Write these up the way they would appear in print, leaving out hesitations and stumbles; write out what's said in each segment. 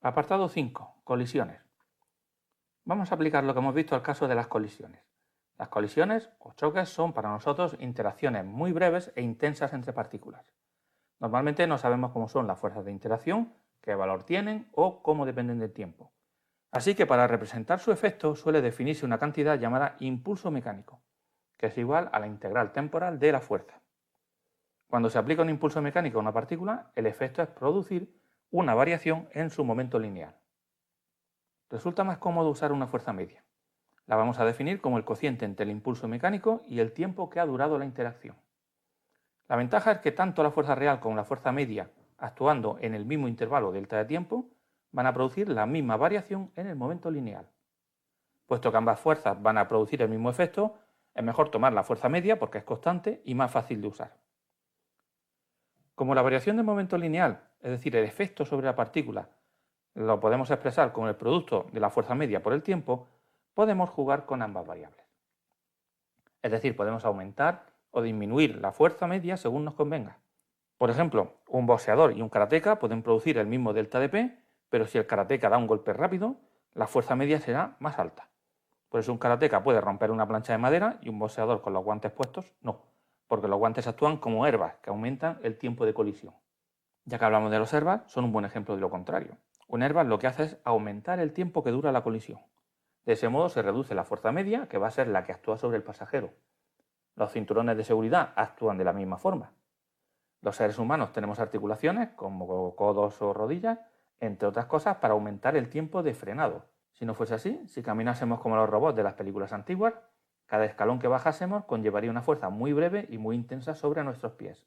Apartado 5. Colisiones. Vamos a aplicar lo que hemos visto al caso de las colisiones. Las colisiones o choques son para nosotros interacciones muy breves e intensas entre partículas. Normalmente no sabemos cómo son las fuerzas de interacción, qué valor tienen o cómo dependen del tiempo. Así que para representar su efecto suele definirse una cantidad llamada impulso mecánico, que es igual a la integral temporal de la fuerza. Cuando se aplica un impulso mecánico a una partícula, el efecto es producir una variación en su momento lineal. Resulta más cómodo usar una fuerza media. La vamos a definir como el cociente entre el impulso mecánico y el tiempo que ha durado la interacción. La ventaja es que tanto la fuerza real como la fuerza media, actuando en el mismo intervalo delta de tiempo, van a producir la misma variación en el momento lineal. Puesto que ambas fuerzas van a producir el mismo efecto, es mejor tomar la fuerza media porque es constante y más fácil de usar. Como la variación del momento lineal, es decir, el efecto sobre la partícula, lo podemos expresar como el producto de la fuerza media por el tiempo, podemos jugar con ambas variables. Es decir, podemos aumentar o disminuir la fuerza media según nos convenga. Por ejemplo, un boxeador y un karateca pueden producir el mismo delta de P, pero si el karateca da un golpe rápido, la fuerza media será más alta. Por eso un karateca puede romper una plancha de madera y un boxeador con los guantes puestos no, porque los guantes actúan como herbas que aumentan el tiempo de colisión. Ya que hablamos de los herbas, son un buen ejemplo de lo contrario. Un airbag lo que hace es aumentar el tiempo que dura la colisión. De ese modo se reduce la fuerza media, que va a ser la que actúa sobre el pasajero. Los cinturones de seguridad actúan de la misma forma. Los seres humanos tenemos articulaciones, como codos o rodillas, entre otras cosas, para aumentar el tiempo de frenado. Si no fuese así, si caminásemos como los robots de las películas antiguas, cada escalón que bajásemos conllevaría una fuerza muy breve y muy intensa sobre nuestros pies.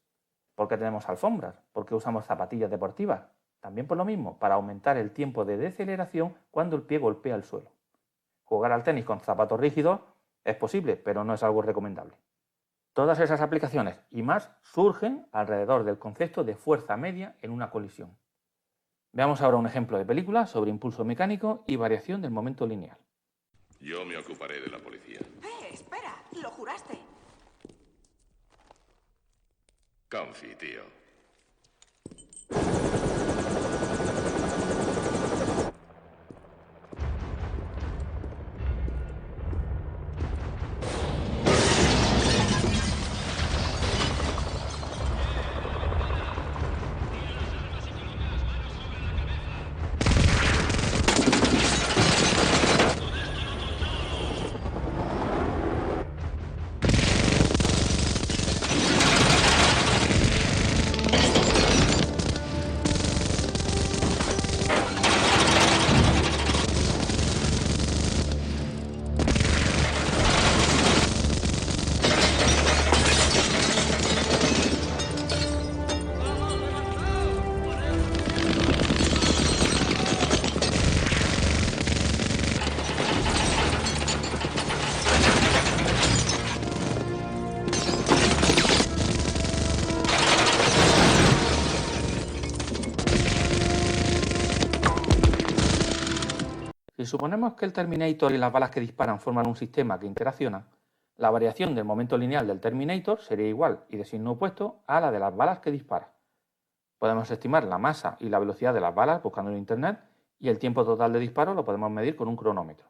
¿Por qué tenemos alfombras? ¿Por qué usamos zapatillas deportivas? También por lo mismo, para aumentar el tiempo de deceleración cuando el pie golpea el suelo. Jugar al tenis con zapatos rígidos es posible, pero no es algo recomendable. Todas esas aplicaciones y más surgen alrededor del concepto de fuerza media en una colisión. Veamos ahora un ejemplo de película sobre impulso mecánico y variación del momento lineal. Yo me ocuparé de la policía. Espera, lo juraste. Comfy, tío. Si suponemos que el Terminator y las balas que disparan forman un sistema que interacciona, la variación del momento lineal del Terminator sería igual y de signo opuesto a la de las balas que dispara. Podemos estimar la masa y la velocidad de las balas buscando en Internet y el tiempo total de disparo lo podemos medir con un cronómetro.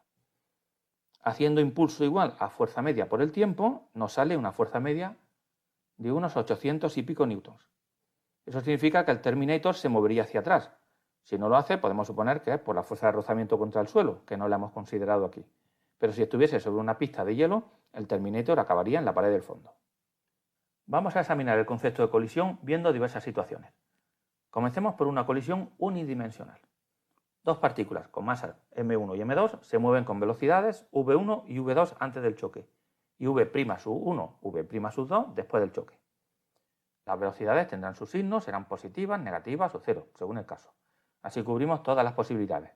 Haciendo impulso igual a fuerza media por el tiempo, nos sale una fuerza media de unos 800 y pico newtons. Eso significa que el Terminator se movería hacia atrás. Si no lo hace, podemos suponer que es por la fuerza de rozamiento contra el suelo, que no la hemos considerado aquí. Pero si estuviese sobre una pista de hielo, el Terminator acabaría en la pared del fondo. Vamos a examinar el concepto de colisión viendo diversas situaciones. Comencemos por una colisión unidimensional. Dos partículas con masas m1 y m2 se mueven con velocidades v1 y v2 antes del choque, y v'1, v'2 después del choque. Las velocidades tendrán sus signos, serán positivas, negativas o cero, según el caso. Así cubrimos todas las posibilidades.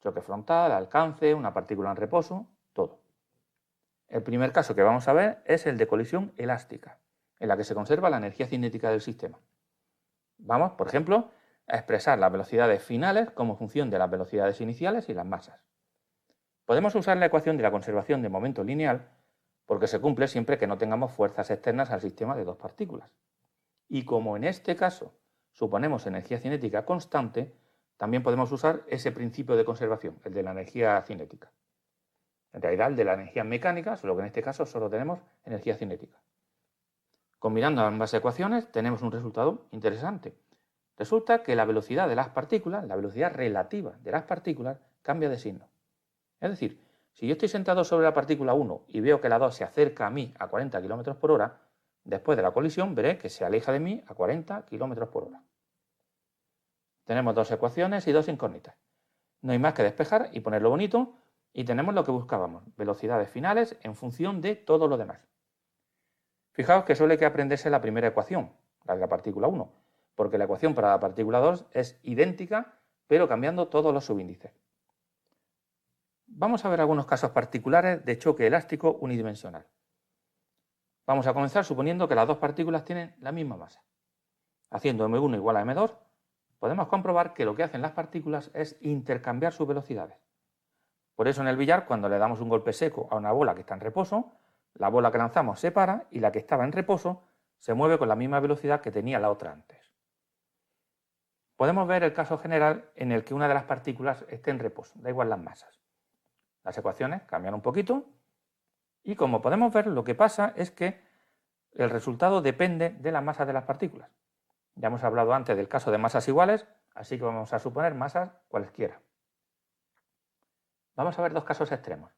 Choque frontal, alcance, una partícula en reposo, todo. El primer caso que vamos a ver es el de colisión elástica, en la que se conserva la energía cinética del sistema. Vamos, por ejemplo, a expresar las velocidades finales como función de las velocidades iniciales y las masas. Podemos usar la ecuación de la conservación de momento lineal porque se cumple siempre que no tengamos fuerzas externas al sistema de dos partículas. Y como en este caso suponemos energía cinética constante, también podemos usar ese principio de conservación, el de la energía cinética. En realidad, el de la energía mecánica, solo que en este caso solo tenemos energía cinética. Combinando ambas ecuaciones tenemos un resultado interesante. Resulta que la velocidad de las partículas, la velocidad relativa de las partículas, cambia de signo. Es decir, si yo estoy sentado sobre la partícula 1 y veo que la 2 se acerca a mí a 40 km por hora, después de la colisión veré que se aleja de mí a 40 km por hora. Tenemos dos ecuaciones y dos incógnitas. No hay más que despejar y ponerlo bonito y tenemos lo que buscábamos, velocidades finales en función de todo lo demás. Fijaos que solo hay que aprenderse la primera ecuación, la de la partícula 1, porque la ecuación para la partícula 2 es idéntica, pero cambiando todos los subíndices. Vamos a ver algunos casos particulares de choque elástico unidimensional. Vamos a comenzar suponiendo que las dos partículas tienen la misma masa. Haciendo m1 igual a m2, podemos comprobar que lo que hacen las partículas es intercambiar sus velocidades. Por eso en el billar, cuando le damos un golpe seco a una bola que está en reposo, la bola que lanzamos se para y la que estaba en reposo se mueve con la misma velocidad que tenía la otra antes. Podemos ver el caso general en el que una de las partículas esté en reposo, da igual las masas. Las ecuaciones cambian un poquito y como podemos ver lo que pasa es que el resultado depende de la masa de las partículas. Ya hemos hablado antes del caso de masas iguales, así que vamos a suponer masas cualesquiera. Vamos a ver dos casos extremos.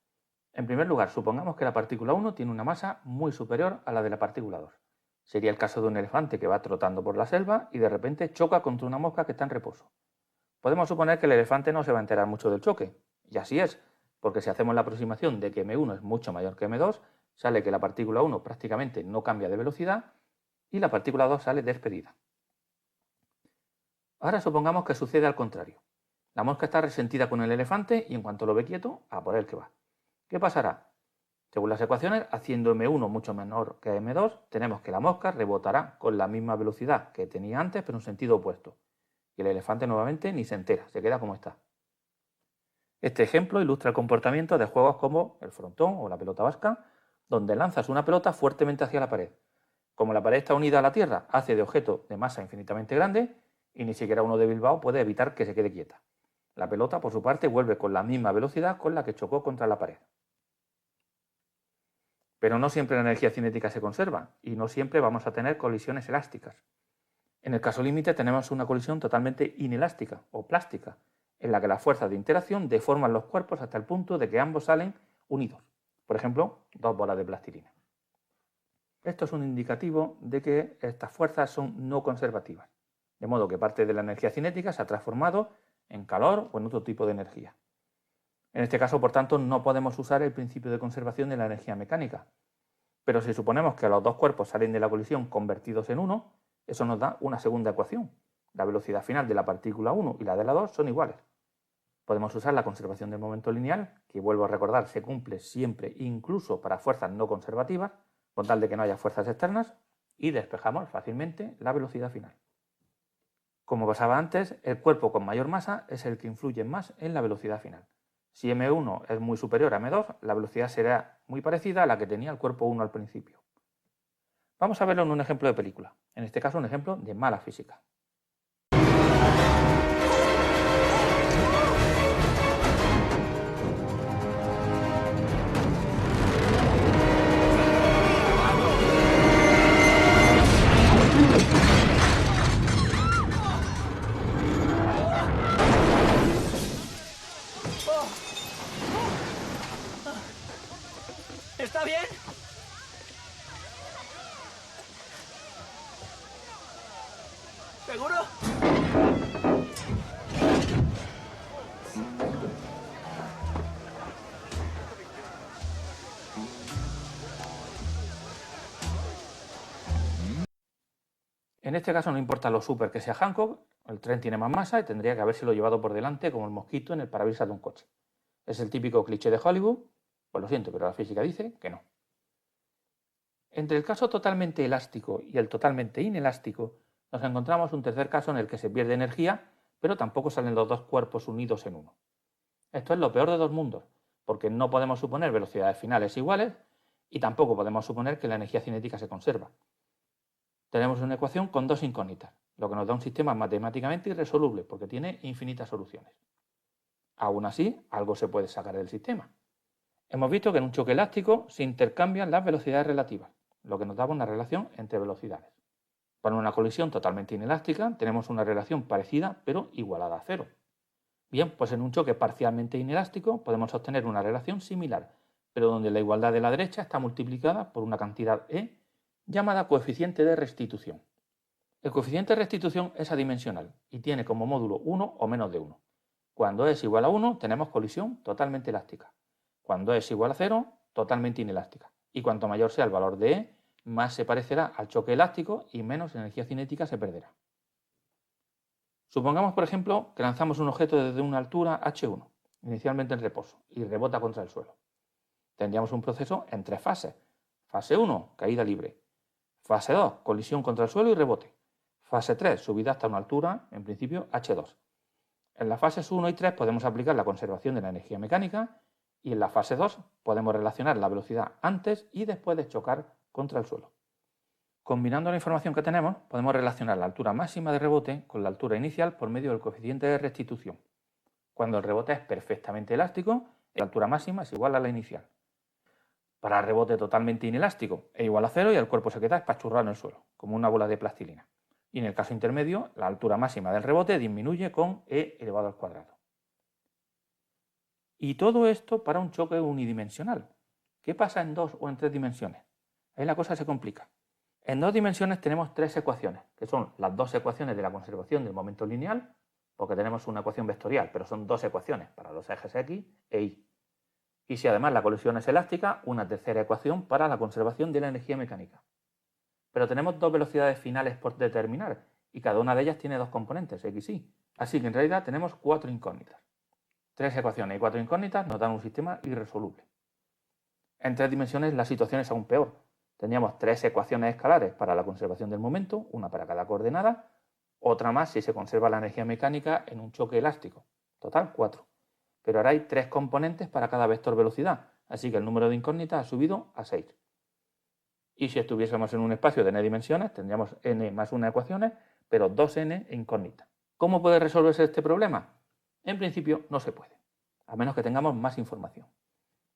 En primer lugar, supongamos que la partícula 1 tiene una masa muy superior a la de la partícula 2. Sería el caso de un elefante que va trotando por la selva y de repente choca contra una mosca que está en reposo. Podemos suponer que el elefante no se va a enterar mucho del choque, y así es, porque si hacemos la aproximación de que m1 es mucho mayor que m2, sale que la partícula 1 prácticamente no cambia de velocidad y la partícula 2 sale despedida. Ahora supongamos que sucede al contrario. La mosca está resentida con el elefante y en cuanto lo ve quieto, a por él que va. ¿Qué pasará? Según las ecuaciones, haciendo m1 mucho menor que m2, tenemos que la mosca rebotará con la misma velocidad que tenía antes, pero en sentido opuesto. Y el elefante nuevamente ni se entera, se queda como está. Este ejemplo ilustra el comportamiento de juegos como el frontón o la pelota vasca, donde lanzas una pelota fuertemente hacia la pared. Como la pared está unida a la tierra, hace de objeto de masa infinitamente grande y ni siquiera uno de Bilbao puede evitar que se quede quieta. La pelota, por su parte, vuelve con la misma velocidad con la que chocó contra la pared. Pero no siempre la energía cinética se conserva y no siempre vamos a tener colisiones elásticas. En el caso límite tenemos una colisión totalmente inelástica o plástica, en la que las fuerzas de interacción deforman los cuerpos hasta el punto de que ambos salen unidos. Por ejemplo, dos bolas de plastilina. Esto es un indicativo de que estas fuerzas son no conservativas, de modo que parte de la energía cinética se ha transformado en calor o en otro tipo de energía. En este caso, por tanto, no podemos usar el principio de conservación de la energía mecánica. Pero si suponemos que los dos cuerpos salen de la colisión convertidos en uno, eso nos da una segunda ecuación. La velocidad final de la partícula 1 y la de la 2 son iguales. Podemos usar la conservación del momento lineal, que vuelvo a recordar se cumple siempre incluso para fuerzas no conservativas, con tal de que no haya fuerzas externas, y despejamos fácilmente la velocidad final. Como pasaba antes, el cuerpo con mayor masa es el que influye más en la velocidad final. Si m1 es muy superior a m2, la velocidad será muy parecida a la que tenía el cuerpo 1 al principio. Vamos a verlo en un ejemplo de película, en este caso un ejemplo de mala física. ¿Está bien? ¿Seguro? En este caso no importa lo súper que sea Hancock, el tren tiene más masa y tendría que habérselo llevado por delante como el mosquito en el parabrisas de un coche. Es el típico cliché de Hollywood, pues lo siento, pero la física dice que no. Entre el caso totalmente elástico y el totalmente inelástico, nos encontramos un tercer caso en el que se pierde energía, pero tampoco salen los dos cuerpos unidos en uno. Esto es lo peor de dos mundos, porque no podemos suponer velocidades finales iguales y tampoco podemos suponer que la energía cinética se conserva. Tenemos una ecuación con dos incógnitas. lo que nos da un sistema matemáticamente irresoluble, porque tiene infinitas soluciones. Aún así, algo se puede sacar del sistema. Hemos visto que en un choque elástico se intercambian las velocidades relativas, lo que nos da una relación entre velocidades. Para una colisión totalmente inelástica tenemos una relación parecida pero igualada a cero. Bien, pues en un choque parcialmente inelástico podemos obtener una relación similar, pero donde la igualdad de la derecha está multiplicada por una cantidad E llamada coeficiente de restitución. El coeficiente de restitución es adimensional y tiene como módulo 1 o menos de 1. Cuando es igual a 1 tenemos colisión totalmente elástica. Cuando es igual a 0, totalmente inelástica. Y cuanto mayor sea el valor de E, más se parecerá al choque elástico y menos energía cinética se perderá. Supongamos, por ejemplo, que lanzamos un objeto desde una altura h1, inicialmente en reposo, y rebota contra el suelo. Tendríamos un proceso en 3 fases. Fase 1, caída libre. Fase 2, colisión contra el suelo y rebote. Fase 3, subida hasta una altura, en principio, h2. En las fases 1 y 3 podemos aplicar la conservación de la energía mecánica y en la fase 2 podemos relacionar la velocidad antes y después de chocar contra el suelo. Combinando la información que tenemos, podemos relacionar la altura máxima de rebote con la altura inicial por medio del coeficiente de restitución. Cuando el rebote es perfectamente elástico, la altura máxima es igual a la inicial. Para el rebote totalmente inelástico es igual a 0 y el cuerpo se queda espachurrado en el suelo, como una bola de plastilina. Y en el caso intermedio, la altura máxima del rebote disminuye con e elevado al cuadrado. Y todo esto para un choque unidimensional. ¿Qué pasa en 2 o en 3 dimensiones? Ahí la cosa se complica. En 2 dimensiones tenemos 3 ecuaciones, que son las 2 ecuaciones de la conservación del momento lineal, porque tenemos una ecuación vectorial, pero son 2 ecuaciones para los ejes X e Y. Y si además la colisión es elástica, una tercera ecuación para la conservación de la energía mecánica. Pero tenemos 2 velocidades finales por determinar, y cada una de ellas tiene 2 componentes, X y Y. Así que en realidad tenemos 4 incógnitas. 3 ecuaciones y 4 incógnitas nos dan un sistema irresoluble. En 3 dimensiones la situación es aún peor. Tendríamos 3 ecuaciones escalares para la conservación del momento, una para cada coordenada, otra más si se conserva la energía mecánica en un choque elástico. Total, 4. Pero ahora hay 3 componentes para cada vector velocidad, así que el número de incógnitas ha subido a 6. Y si estuviésemos en un espacio de n dimensiones, tendríamos n más 1 ecuaciones, pero 2n incógnitas. ¿Cómo puede resolverse este problema? En principio no se puede, a menos que tengamos más información.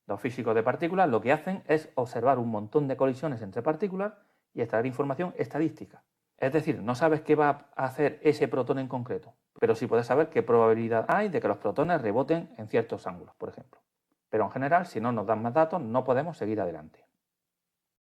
Los físicos de partículas lo que hacen es observar un montón de colisiones entre partículas y extraer información estadística. Es decir, no sabes qué va a hacer ese protón en concreto, pero sí puedes saber qué probabilidad hay de que los protones reboten en ciertos ángulos, por ejemplo. Pero en general, si no nos dan más datos, no podemos seguir adelante.